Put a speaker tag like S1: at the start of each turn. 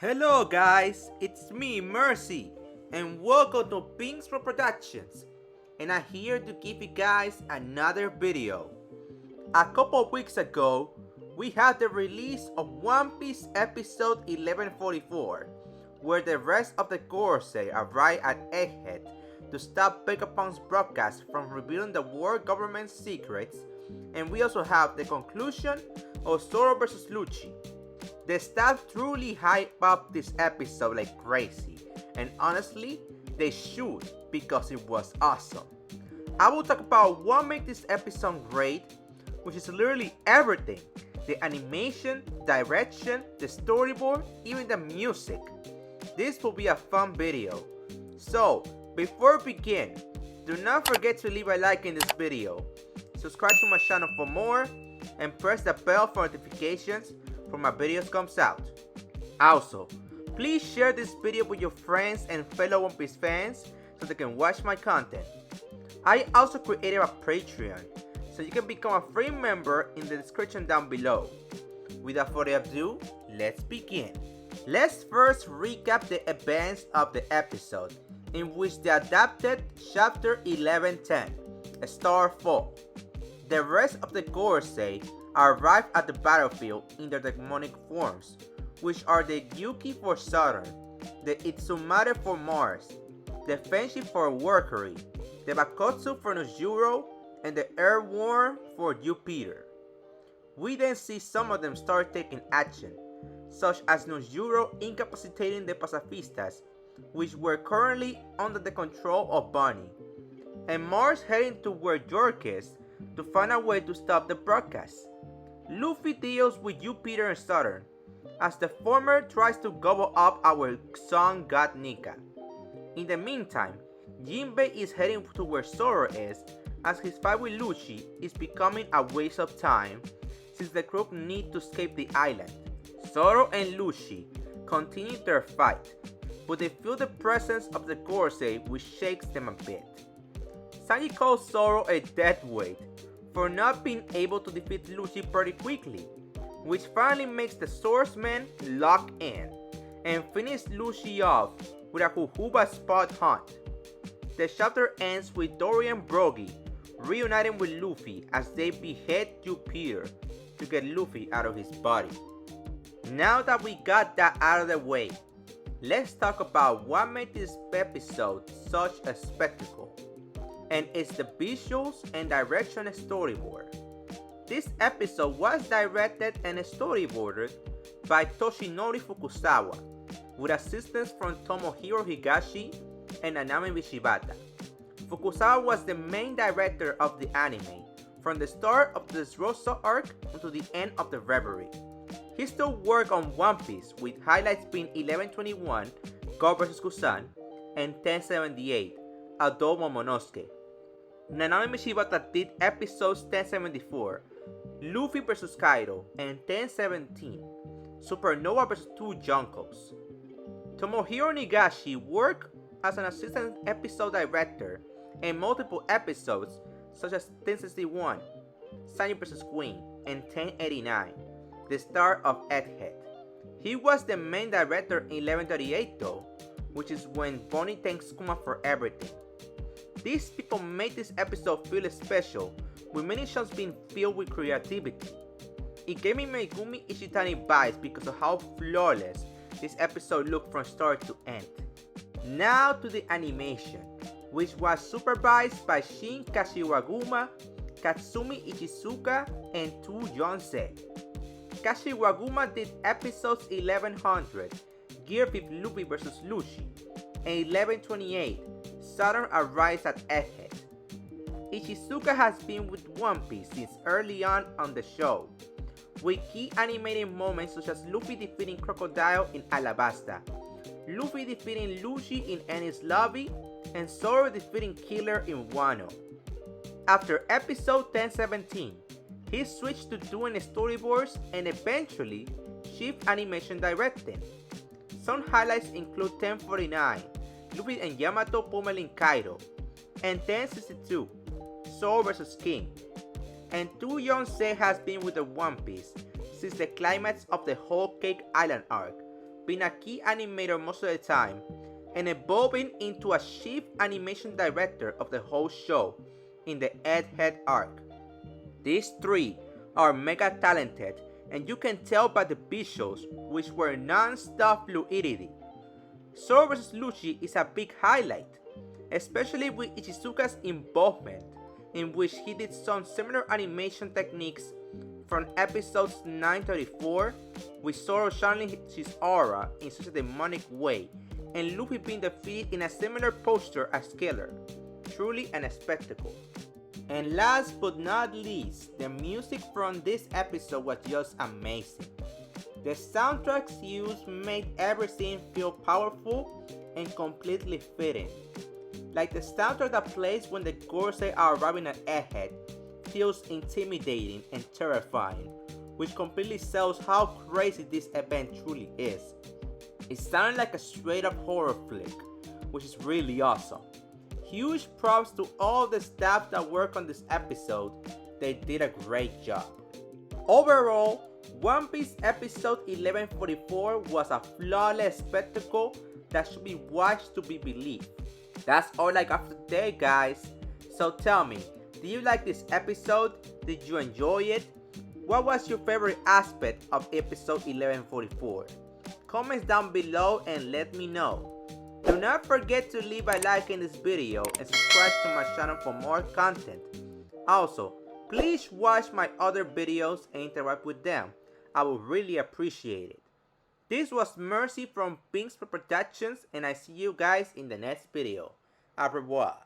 S1: Hello guys, it's me Mercy and welcome to Pinks Productions, and I'm here to give you guys another video. A couple of weeks ago, we had the release of One Piece episode 1144, where the rest of the Gorosei arrived at Egghead to stop Vegapunk's broadcast from revealing the world government's secrets, and we also have the conclusion of Zoro vs. Lucci. The staff truly hype up this episode like crazy, and honestly, they should because it was awesome. I will talk about what made this episode great, which is literally everything: the animation, direction, the storyboard, even the music. This will be a fun video. So, before we begin, do not forget to leave a like in this video, subscribe to my channel for more, and press the bell for notifications for my videos comes out. Also, please share this video with your friends and fellow One Piece fans so they can watch my content. I also created a Patreon, so you can become a free member in the description down below. Without further ado, let's begin. Let's first recap the events of the episode, in which they adapted chapter 1110, Star Fall. The rest of the Gorosei arrive at the battlefield in their demonic forms, which are the Yuki for Saturn, the Itsumare for Mars, the Fenshi for Mercury, the Bakotsu for Nojuro, and the Airworm for Jupiter. We then see some of them start taking action, such as Nojuro incapacitating the pacifistas, which were currently under the control of Bunny, and Mars heading toward York to find a way to stop the broadcast. Luffy deals with Jupiter and Saturn, as the former tries to gobble up our sun god Nika. In the meantime, Jinbei is heading to where Zoro is, as his fight with Lucci is becoming a waste of time since the group need to escape the island. Zoro and Lucci continue their fight, but they feel the presence of the Gorosei, which shakes them a bit. Sanji calls Zoro a deadweight for not being able to defeat Lucci pretty quickly, which finally makes the swordsman lock in and finish Lucci off with a Huhuba spot hunt. The chapter ends with Dory and Brogy reuniting with Luffy as they behead Jupiter to get Luffy out of his body. Now that we got that out of the way, let's talk about what made this episode such a spectacle, and it's the visuals and direction storyboard. This episode was directed and storyboarded by Toshinori Fukusawa, with assistance from Tomohiro Higashi and Anami Bishibata. Fukusawa was the main director of the anime, from the start of the Dressrosa arc until the end of the Reverie. He still worked on One Piece, with highlights being 1121, God vs. Kusan, and 1078, Ado Momonosuke. Nanami Mishibata did episodes 1074, Luffy vs. Kaido, and 1017, Supernova vs. Two Junkos. Tomohiro Higashi worked as an assistant episode director in multiple episodes such as 1061, Sanji vs. Queen, and 1089, the start of Egghead. He was the main director in 1138 though, which is when Bonnie thanks Kuma for everything. These people made this episode feel special, with many shots being filled with creativity. It gave me Megumi Ishitani vibes because of how flawless this episode looked from start to end. Now to the animation, which was supervised by Shin Kashiwaguma, Katsumi Ichizuka, and Tu Yonsei. Kashiwaguma did episodes 1100, geared with Luffy vs. Lucci, and 1128, Saturn arrives at Egghead. Ichizuka has been with One Piece since early on the show, with key animated moments such as Luffy defeating Crocodile in Alabasta, Luffy defeating Lucci in Enies Lobby, and Zoro defeating Killer in Wano. After episode 1017, he switched to doing storyboards and eventually chief animation directing. Some highlights include 1049, Luffy and Yamato pummeling Kaido, and 1062, Zoro vs. King. And Tu Yonsei has been with the One Piece since the climax of the Whole Cake Island arc, being a key animator most of the time, and evolving into a chief animation director of the whole show in the Egghead arc. These three are mega talented, and you can tell by the visuals, which were non-stop fluidity. Zoro vs Luffy is a big highlight, especially with Ichizuka's involvement, in which he did some similar animation techniques from episodes 934, with Zoro channeling his aura in such a demonic way, and Luffy being defeated in a similar posture as Killer. Truly a spectacle. And last but not least, the music from this episode was just amazing. The soundtracks used made every scene feel powerful and completely fitting. Like the soundtrack that plays when the Gorosei are arriving at Egghead feels intimidating and terrifying, which completely sells how crazy this event truly is. It sounded like a straight up horror flick, which is really awesome. Huge props to all the staff that worked on this episode, they did a great job. Overall, One Piece episode 1144 was a flawless spectacle that should be watched to be believed. That's all I got for today, guys. So tell me, did you like this episode? Did you enjoy it? What was your favorite aspect of episode 1144? Comments down below and let me know. Do not forget to leave a like in this video and subscribe to my channel for more content. Also, please watch my other videos and interact with them. I would really appreciate it. This was Mercy from Pinks Productions, and I see you guys in the next video. Au revoir.